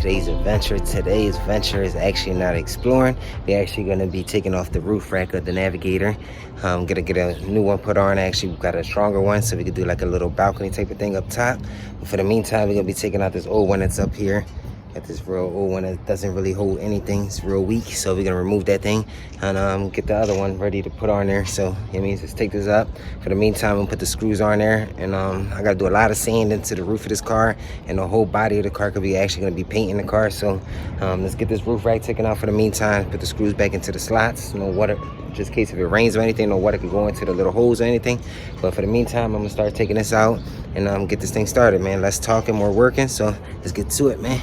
today's adventure. Today's venture is actually not exploring. We're actually going to be taking off the roof rack of the Navigator. I'm going to get a new one put on. Actually, we've got a stronger one, so we could do like a little balcony type of thing up top. But for the meantime, we're going to be taking out this old one that's up here. Got this real old one that doesn't really hold anything. It's real weak, so we're gonna remove that thing and get the other one ready to put on there. So it means let's take this up. For the meantime, I'm gonna put the screws on there, and I gotta do a lot of sand into the roof of this car, and the whole body of the car could be actually gonna be painting the car. So let's get this roof rack taken out for the meantime. Put the screws back into the slots. No water, just in case if it rains or anything, no water can go into the little holes or anything. But for the meantime, I'm gonna start taking this out and get this thing started, man. Less talking, more working. So let's get to it, man.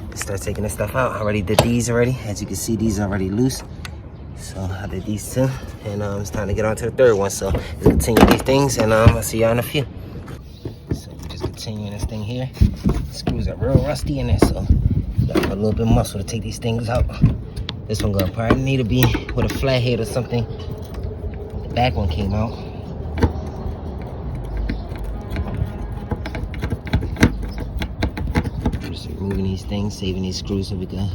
Let's start taking this stuff out. I already did these already. As you can see, these are already loose. So I did these two, and it's time to get on to the third one. So let's continue these things, and I'll see y'all in a few. So we're just continuing this thing here. The screws are real rusty in there, so you gotta put a little bit of muscle to take these things out. This one gonna probably need to be with a flat head or something. The back one came out. Removing these things, saving these screws so we can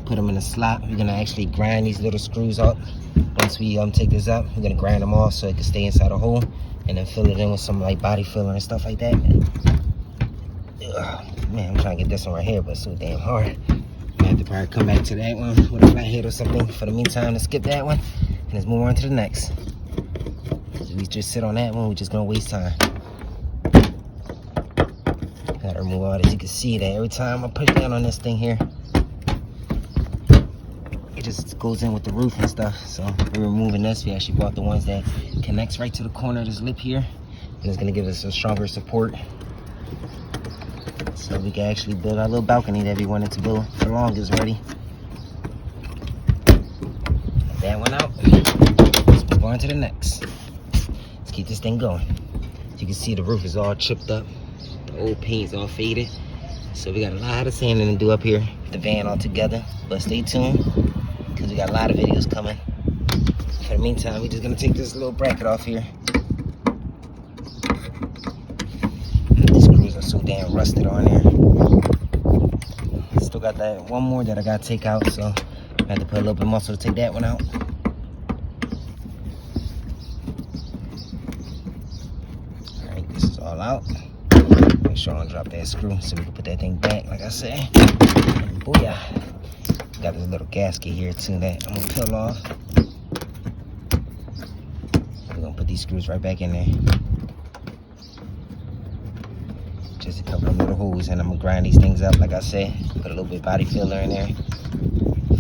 put them in a slot. We're gonna actually grind these little screws up. Once we take this up, we're gonna grind them off so it can stay inside the hole, and then fill it in with some like body filler and stuff like that. Man, I'm trying to get this one right here, but it's so damn hard. I have to probably come back to that one with a flat head or something. For the meantime, let's skip that one and let's move on to the next. If we just sit on that one, we're just gonna waste time. Gotta remove all this. You can see that every time I push down on this thing here, it just goes in with the roof and stuff. So we're removing this. We actually bought the ones that connects right to the corner of this lip here, and it's gonna give us a stronger support, so we can actually build our little balcony that we wanted to build for the longest already. Get that one out. Let's move on to the next. Let's keep this thing going. As you can see, the roof is all chipped up. The old paint's all faded, so we got a lot of sanding to do up here with the van all together. But stay tuned, because we got a lot of videos coming. For the meantime, we're just gonna take this little bracket off here. These screws are so damn rusted on there. Still got that one more that I gotta take out, so I had to put a little bit of muscle to take that one out. All right, this is all out. Make sure I don't drop that screw so we can put that thing back, like I said. Booyah. Got this little gasket here too that I'm gonna peel off. We're gonna put these screws right back in there. Just a couple of little holes, and I'm gonna grind these things up, like I said. Put a little bit of body filler in there.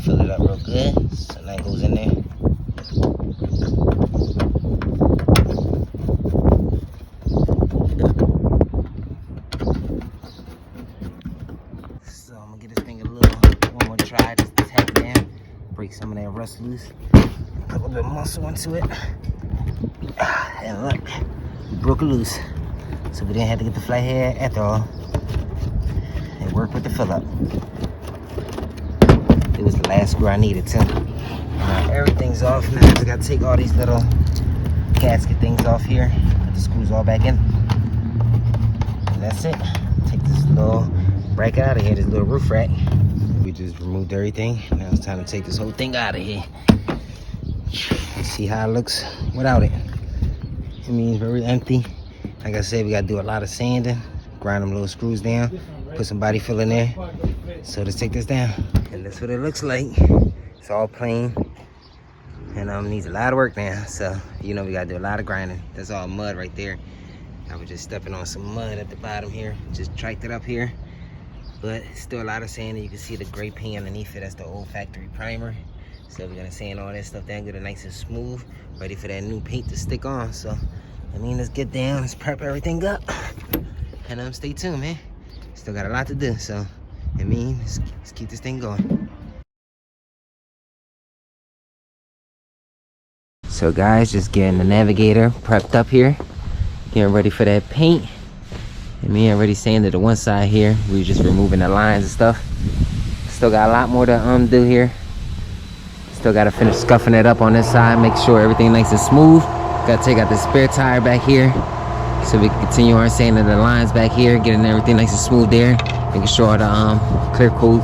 Fill it up real good so that goes in there. Try just to tap it down, break some of that rust loose, put a little bit of muscle into it, and look, we broke it loose. So we didn't have to get the flat head after all. It worked with the fill up. It was the last screw I needed too. Now everything's off now. I just gotta take all these little gasket things off here, put the screws all back in, and that's it. Take this little bracket out of here, this little roof rack. We just removed everything. Now it's time to take this whole thing out of here. Let's see how it looks without it. It means very empty. Like I said, we gotta do a lot of sanding, grind them little screws down, put some body fill in there. So let's take this down. And that's what it looks like. It's all plain. And needs a lot of work now. So, you know, we gotta do a lot of grinding. That's all mud right there. I was just stepping on some mud at the bottom here. Just tracked it up here. But still a lot of sanding. You can see the gray paint underneath it. That's the old factory primer. So we're gonna sand all that stuff down, get it nice and smooth, ready for that new paint to stick on. So, I mean, let's get down, let's prep everything up. And stay tuned, man. Still got a lot to do, so, I mean, let's keep this thing going. So guys, just getting the Navigator prepped up here. Getting ready for that paint. And me already sanded the one side here. We were just removing the lines and stuff. Still got a lot more to do here. Still got to finish scuffing it up on this side. Make sure everything nice and smooth. Got to take out the spare tire back here, so we can continue on sanding the lines back here, getting everything nice and smooth there. making sure the clear coat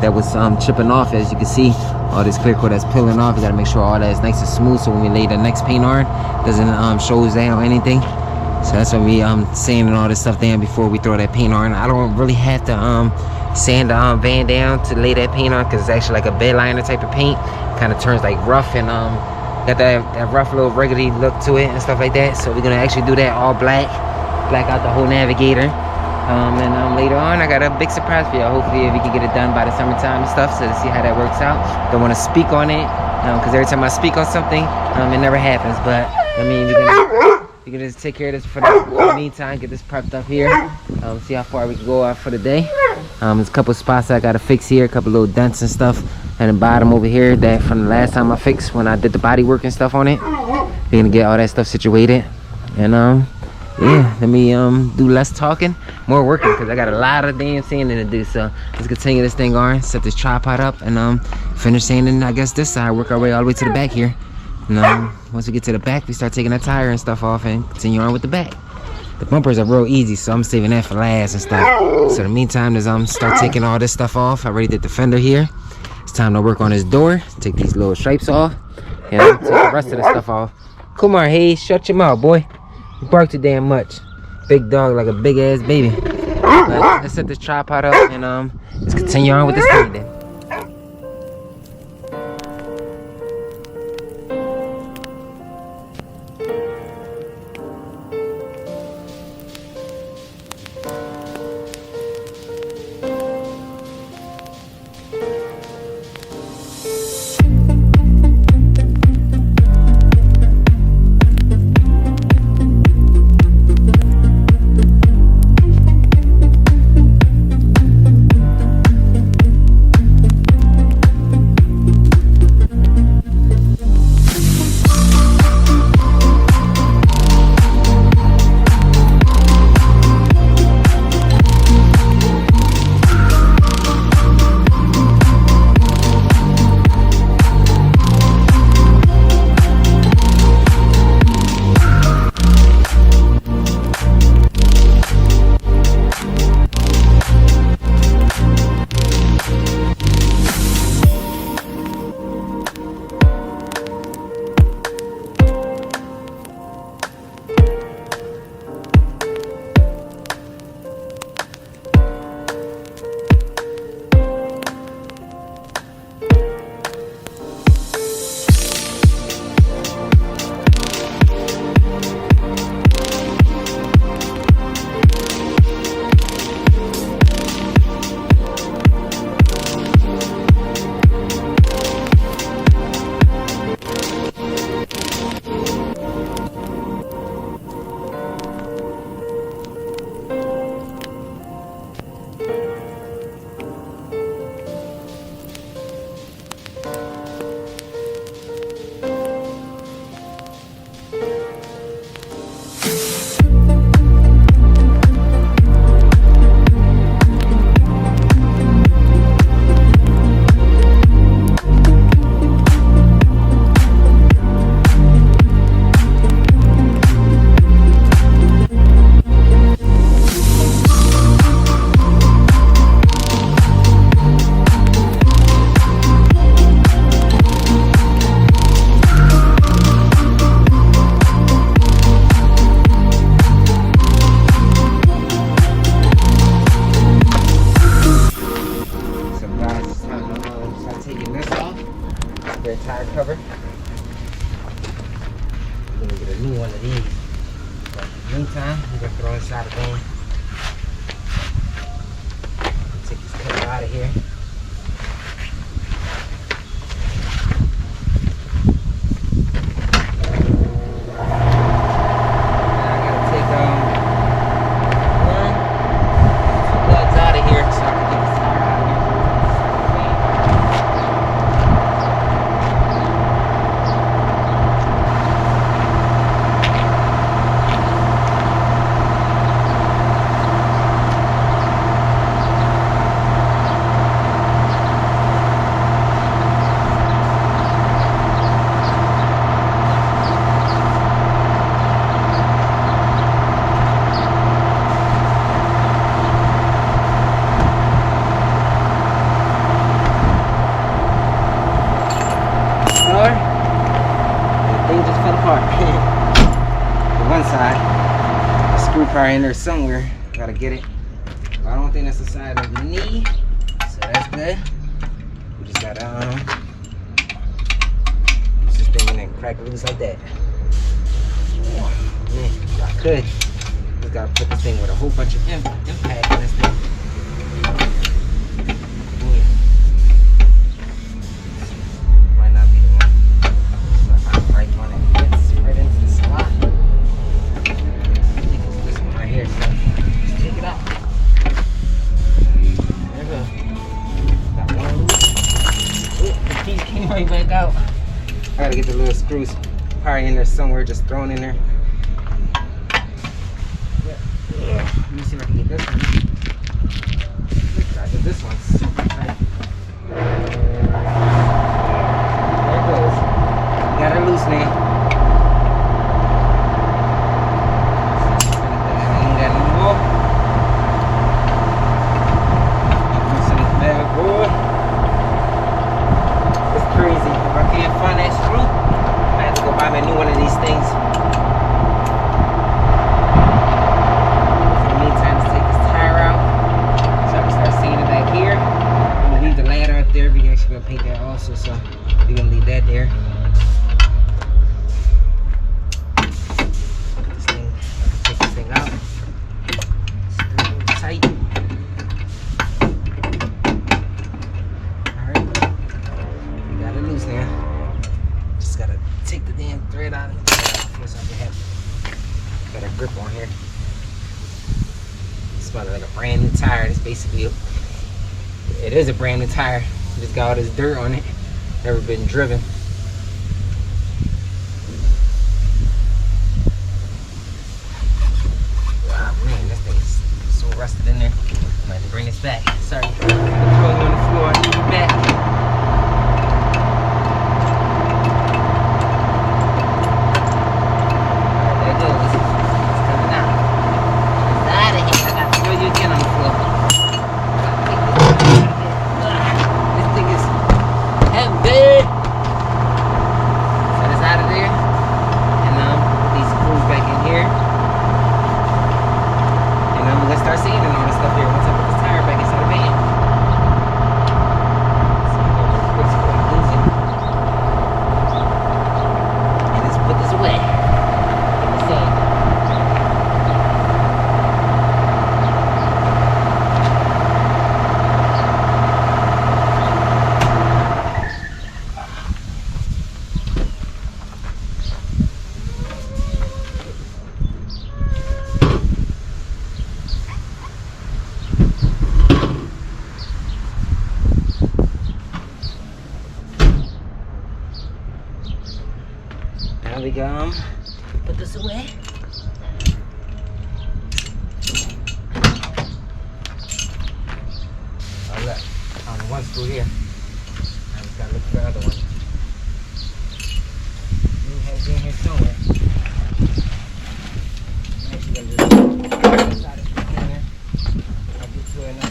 that was chipping off. As you can see, all this clear coat that's peeling off, you gotta make sure all that is nice and smooth, so when we lay the next paint on, it doesn't shows down or anything. So that's why we sanding all this stuff down before we throw that paint on. I don't really have to sand the van down to lay that paint on, because it's actually like a bed liner type of paint. Kind of turns like rough and got that rough little ruggedy look to it and stuff like that. So we're gonna actually do that all black out the whole navigator. And later on, I got a big surprise for y'all. Hopefully we can get it done by the summertime and stuff, so to see how that works out. Don't want to speak on it, because every time I speak on something, it never happens. But I mean, we're gonna just take care of this for the meantime, get this prepped up here, see how far we can go out for the day. There's a couple spots I gotta fix here, a couple little dents and stuff at the bottom over here that from the last time I fixed when I did the body work and stuff on it. We're gonna get all that stuff situated, and yeah, let me do less talking, more working, because I got a lot of damn sanding to do. So let's continue this thing on, set this tripod up, and finish sanding, I guess, this side, work our way all the way to the back here. And once we get to the back, we start taking that tire and stuff off and continue on with the back. The bumpers are real easy, so I'm saving that for last and stuff. So in the meantime, as start taking all this stuff off, I already did the fender here. It's time to work on this door, take these little stripes off, and take the rest of the stuff off. Come on, hey, shut your mouth, boy. You bark too damn much. Big dog like a big ass baby. Let's set this tripod up and let's continue on with this thing then. Tire cover. We're gonna get a new one of these. But in the meantime, we're gonna throw inside the van. Take this cover out of here. part. The one side, the screw probably in there somewhere. Gotta get it. But I don't think that's the side of the knee, so that's good. We just gotta use this thing in there and crack it loose like that. Oh, man, I could. Just gotta put this thing with a whole bunch of impact on this thing. Back out. I gotta get the little screws probably in there somewhere, just thrown in there. Let me see if I can get this one. I get this one super tight. There it goes. Got it loose now. I ain't got no more. Loosen this bad boy. Crazy. If I can't find that screw, I have to go buy me a new one of these things. In the meantime, let's take this tire out so I can start seeing it back here. I'm gonna leave the ladder up there. We're actually gonna paint that also, so we're gonna leave that there. This thing, I can take this thing out. Screw it tight. Now, just gotta take the damn thread out of it so I can have better grip on here. It smells like a brand new tire. It's basically it is a brand new tire. Just got all this dirt on it. Never been driven. Oh man, this thing's so rusted in there. I might have to bring this back. Sorry, throwing you on the floor. Back. There we go. Put this away. Oh look, on the one screw here. I just gotta look for the other one. You have it in here somewhere. I'm actually gonna just try to put it in there. I'll get to it now.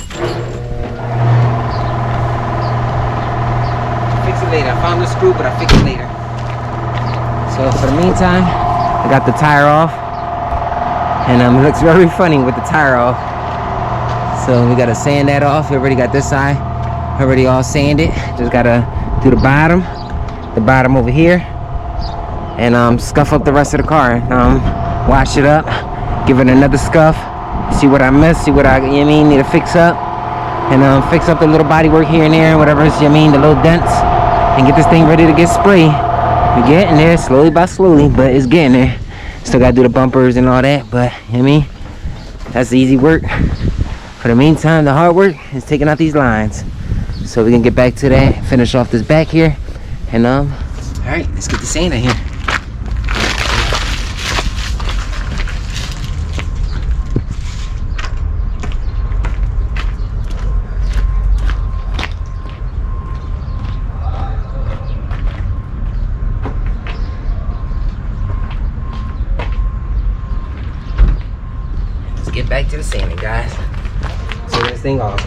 Fix it later. I found the screw, but I'll fix it later. So for the meantime, I got the tire off, and it looks very funny with the tire off. So we gotta sand that off. We already got this side already all sanded. Just gotta do the bottom over here, and scuff up the rest of the car. Wash it up, give it another scuff, see what I missed, see what I need to fix up, and fix up the little body work here and there, whatever the little dents, and get this thing ready to get sprayed. We're getting there slowly by slowly, but it's getting there. Still gotta do the bumpers and all that, but that's easy work. For the meantime, the hard work is taking out these lines. So we can get back to that, finish off this back here, and all right, let's get the sand in here. Get back to the sanding, guys. So this thing off.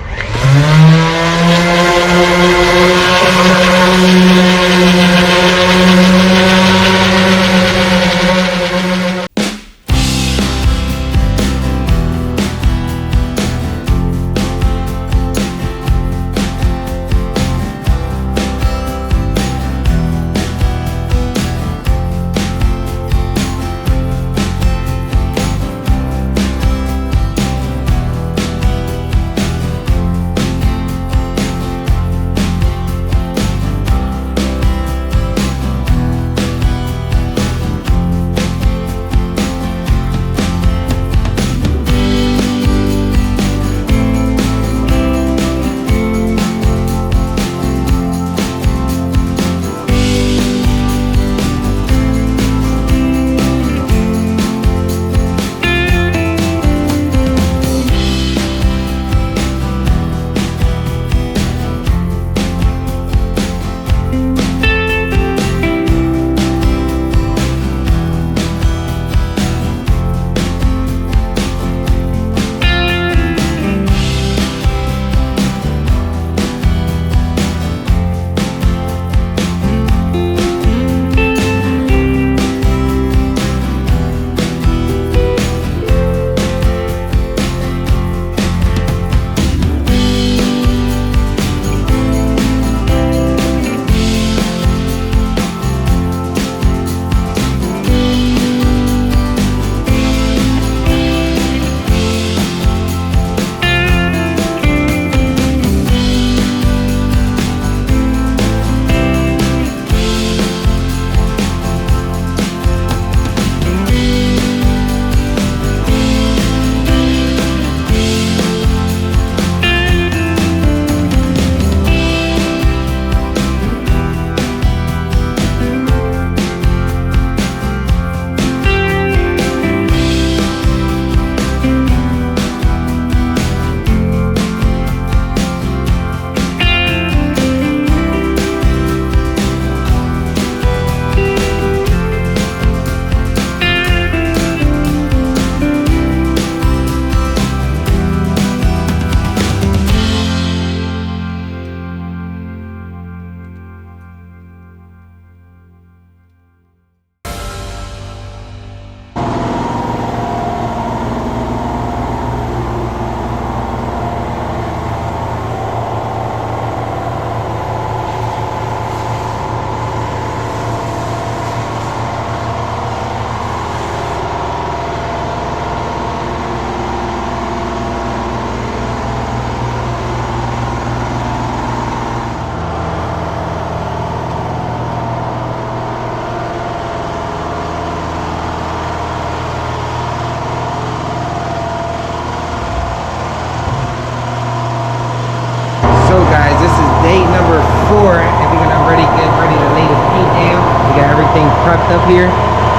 prepped up here.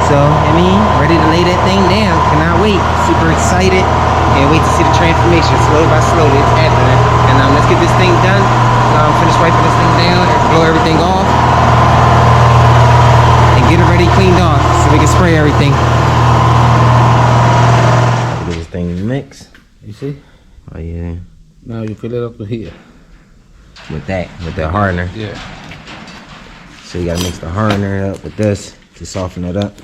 So, I mean, ready to lay that thing down. Cannot wait. Super excited. Can't wait to see the transformation. Slowly by slowly, it's happening. And let's get this thing done. Finish wiping this thing down and blow everything off. And get it ready cleaned off so we can spray everything. Get this thing mixed. You see? Oh, yeah. Now you fill it up to here. With the hardener. Yeah. So you gotta mix the hardener up with this to soften it up.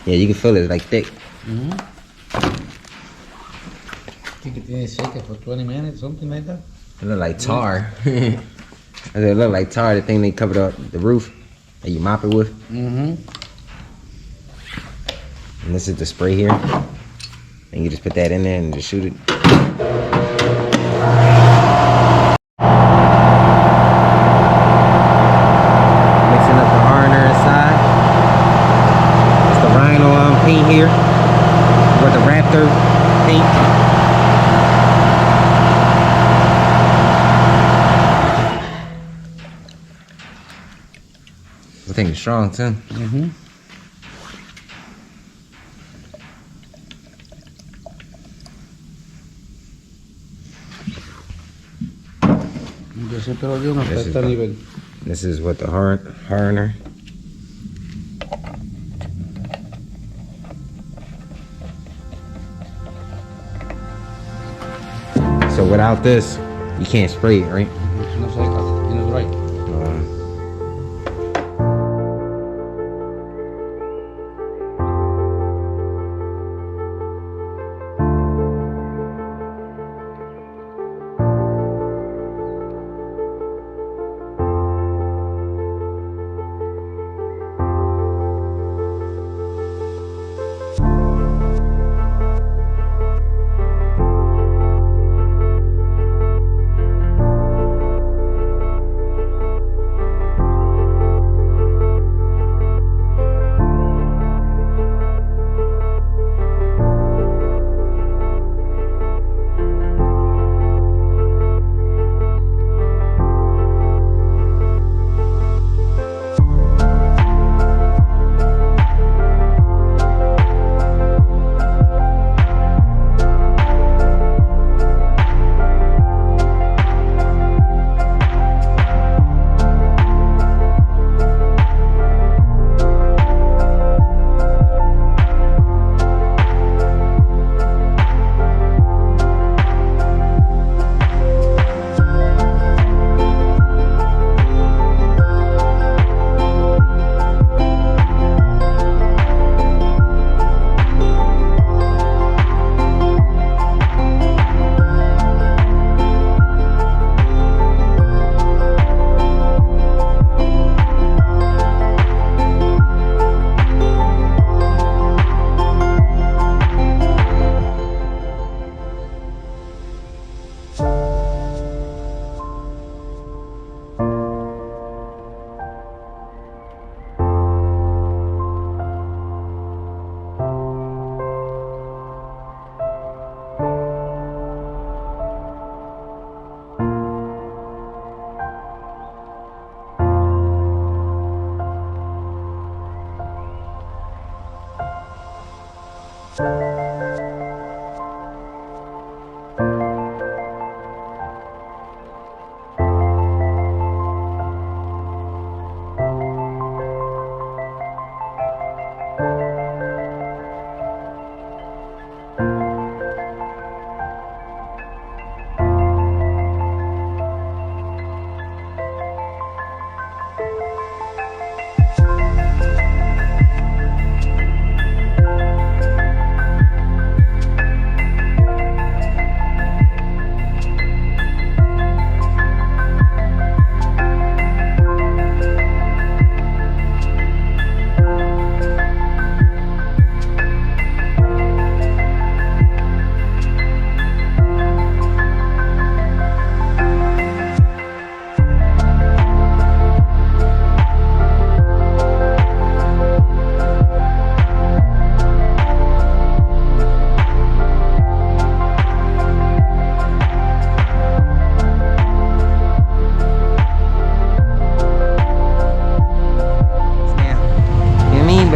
Yeah, you can feel it, it's like thick. I think it didn't shake it for 20 minutes, something like that. It look like tar. It look like tar, the thing they covered up the roof that you mop it with. And this is the spray here. And you just put that in there and just shoot it. Mixing up the hardener inside. It's the Rhino paint here. With the Raptor paint. I think it's strong too. This is what the hardener. So without this, you can't spray it, right?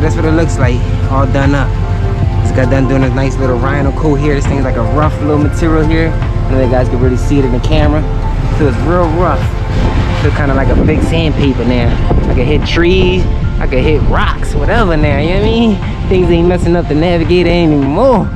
that's what it looks like, all done up. Just got done doing a nice little rhino coat here. This thing's like a rough little material here. I know you guys can really see it in the camera. So it's real rough. Feel kind of like a big sandpaper now. I can hit trees, I can hit rocks, whatever now, you know what I mean? Things ain't messing up the Navigator anymore.